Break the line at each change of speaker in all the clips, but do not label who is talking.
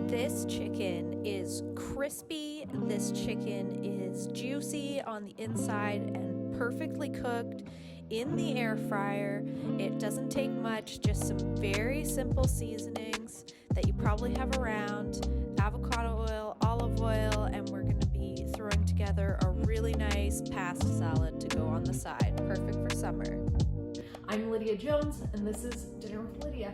This chicken is crispy. This chicken is juicy on the inside and perfectly cooked in the air fryer. It doesn't take much, just some very simple seasonings that you probably have around, avocado oil, olive oil, and we're going to be throwing together a really nice pasta salad to go on the side. Perfect for summer. I'm Lydia Jones, and this is Dinner with Lydia.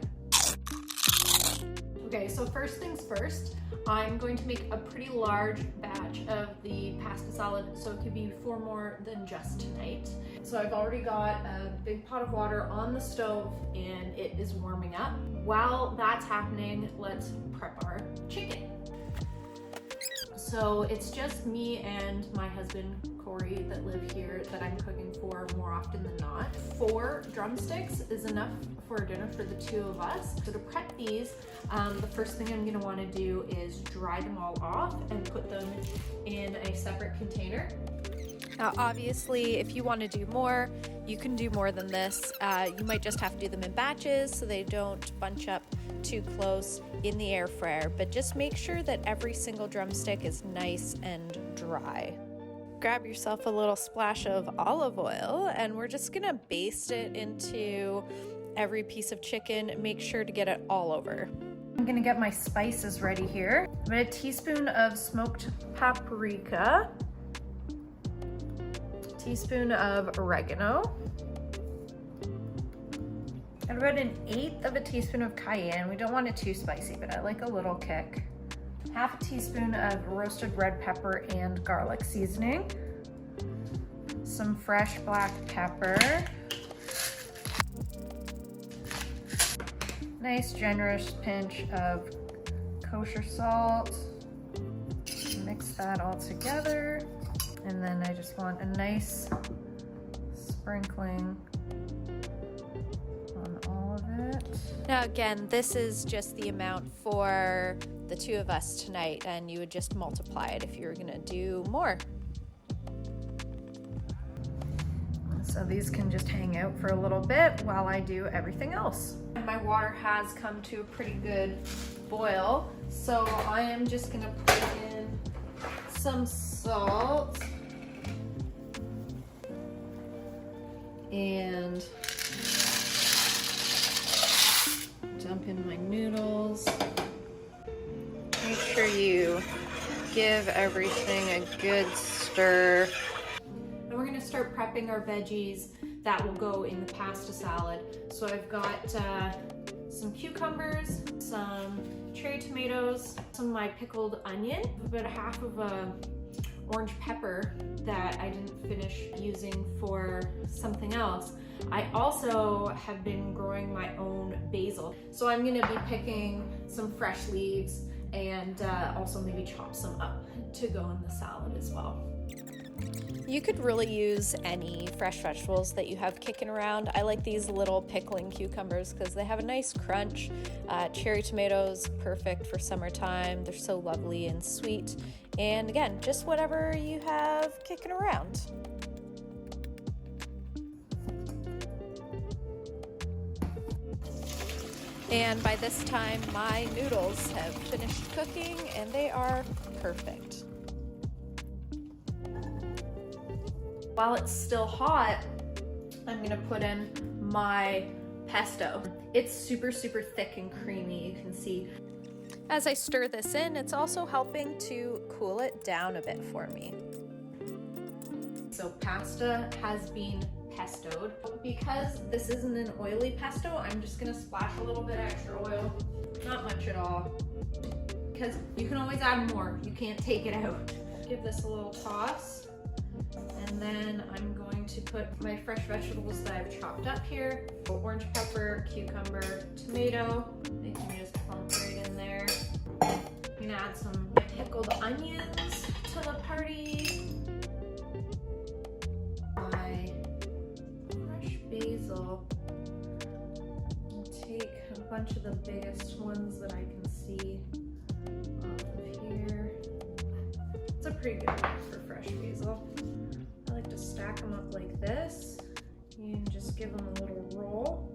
Okay, so first things first, I'm going to make a pretty large batch of the pasta salad, so it could be for more than just tonight. So I've already got a big pot of water on the stove and it is warming up. While that's happening, let's prep our chicken. So it's just me and my husband, Corey, that live here that I'm cooking for more often than not. 4 drumsticks is enough for a dinner for the 2 of us. So to prep these, the first thing I'm gonna wanna do is dry them all off and put them in a separate container. Now, obviously, if you want to do more, you can do more than this. You might just have to do them in batches so they don't bunch up too close in the air fryer, but just make sure that every single drumstick is nice and dry. Grab yourself a little splash of olive oil and we're just gonna baste it into every piece of chicken. Make sure to get it all over. I'm gonna get my spices ready here. I'm gonna a teaspoon of smoked paprika, teaspoon of oregano, and about 1/8 of a teaspoon of cayenne. We don't want it too spicy, but I like a little kick. Half a teaspoon of roasted red pepper and garlic seasoning, some fresh black pepper, nice generous pinch of kosher salt. Mix that all together. And then I just want a nice sprinkling on all of it. Now again, this is just the amount for the 2 of us tonight, and you would just multiply it if you were gonna do more. So these can just hang out for a little bit while I do everything else. My water has come to a pretty good boil, so I am just gonna put in some salt and dump in my noodles. Make sure you give everything a good stir. And we're gonna start prepping our veggies that will go in the pasta salad. So I've got some cucumbers, some cherry tomatoes, some of my pickled onion, about 1/2 of a orange pepper that I didn't finish using for something else. I also have been growing my own basil. So I'm gonna be picking some fresh leaves and also maybe chop some up to go in the salad as well. You could really use any fresh vegetables that you have kicking around. I like these little pickling cucumbers because they have a nice crunch. Cherry tomatoes, perfect for summertime. They're so lovely and sweet. And again, just whatever you have kicking around. And by this time, my noodles have finished cooking and they are perfect. While it's still hot, I'm gonna put in my pesto. It's super thick and creamy, you can see. As I stir this in, it's also helping to cool it down a bit for me. So pasta has been pestoed. Because this isn't an oily pesto, I'm just gonna splash a little bit extra oil. Not much at all. Because you can always add more, you can't take it out. Give this a little toss. And then I'm going to put my fresh vegetables that I've chopped up here. Orange pepper, cucumber, tomato. They can just plunk right in there. I'm gonna add some pickled onions to the party. My fresh basil. I'll take a bunch of the biggest ones that I can see off of here. It's a pretty good one for fresh basil. I like to stack them up like this. You can just give them a little roll.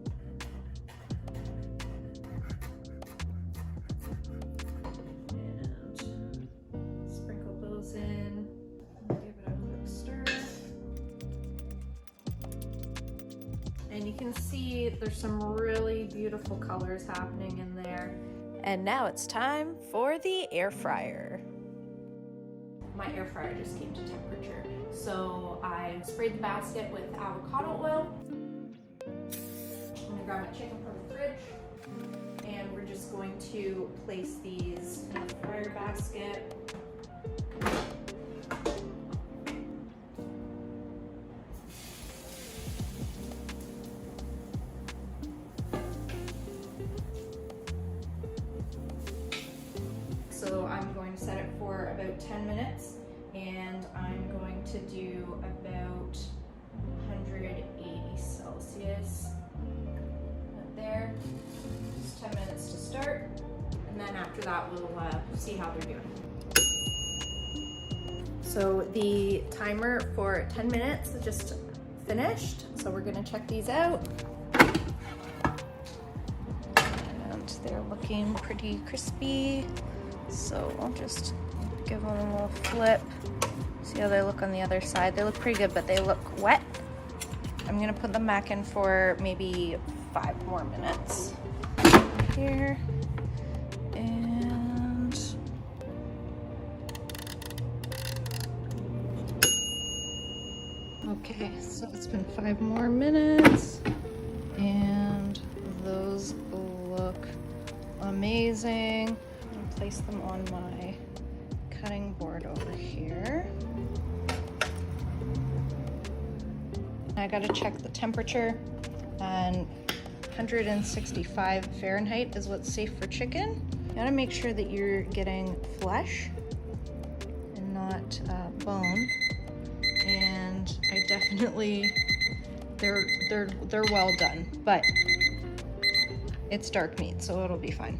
can see there's some really beautiful colors happening in there. And now it's time for the air fryer. My air fryer just came to temperature. So I sprayed the basket with avocado oil. I'm gonna grab my chicken from the fridge. And we're just going to place these in the fryer basket. So I'm going to set it for about 10 minutes, and I'm going to do about 180 Celsius. Right there, just 10 minutes to start, and then after that we'll see how they're doing. So the timer for 10 minutes just finished, so we're gonna check these out. And they're looking pretty crispy. So I'll just give them a little flip. See how they look on the other side. They look pretty good, but they look wet. I'm gonna put them back in for maybe 5 more minutes. Here. And okay, so it's been 5 more minutes, and those look amazing. Place them on my cutting board over here. I gotta check the temperature, and 165 Fahrenheit is what's safe for chicken. You gotta make sure that you're getting flesh and not bone. And I definitely, they're well done, but it's dark meat, so it'll be fine.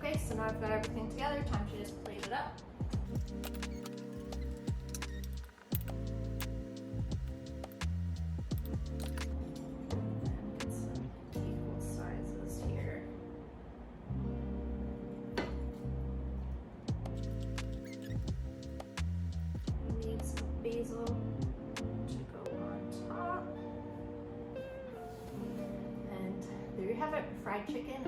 Okay, so now I've got everything together, time to just plate it up. And get some equal sizes here. Need some basil to go on top. And there you have it, fried chicken